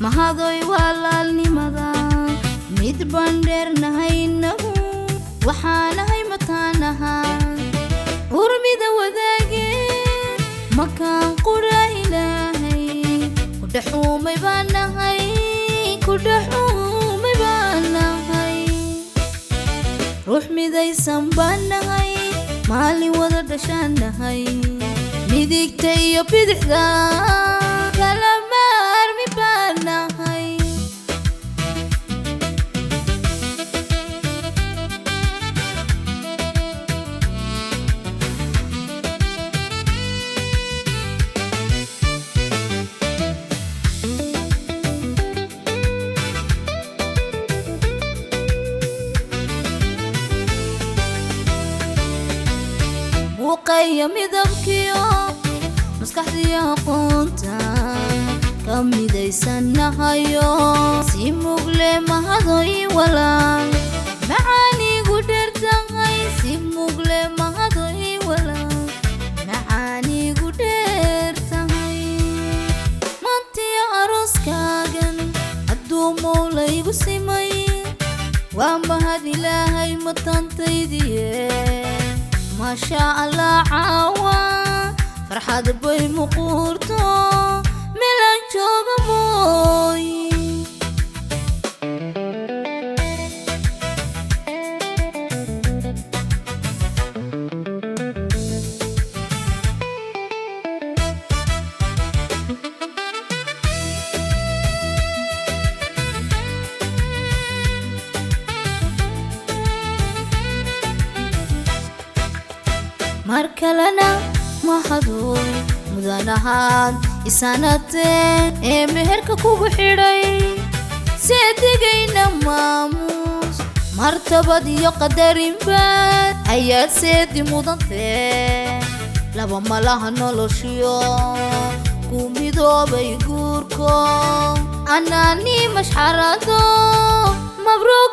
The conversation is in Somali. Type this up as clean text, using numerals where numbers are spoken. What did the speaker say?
mahadoy walaalnimada mid bandheernahaynahu waxaanahay mataanaha urmida wadaageen makaan qura ilaahay kudhaxuumay baanahay kudhaxuumay baanahay ruux midaysan baanahay maalin wada dhashaanahay midigta iyo bidixda kala maarmi baanahay وقيا مدبكيو مسكحدي قونتا كميديسن هايو سيموغلي مهدوي ولا معاني قدرتاي سيموغلي مهدوي ولا معاني قدرتاي مانتي عروس كاغن هدو مولاي قسيمي وما هدي لهاي متانتيدي ما شاء الله عوا فرحة بي مقورتو ملان جوغ موي markalana mahadooy mudanahan isanatee meherka kugu xidhay seedigayna maamuus martabad iyo qadarin baad ayaad seedi mudantee laba malaha noloshiyo ku midoobay guurko anaani mashxarado mabruuq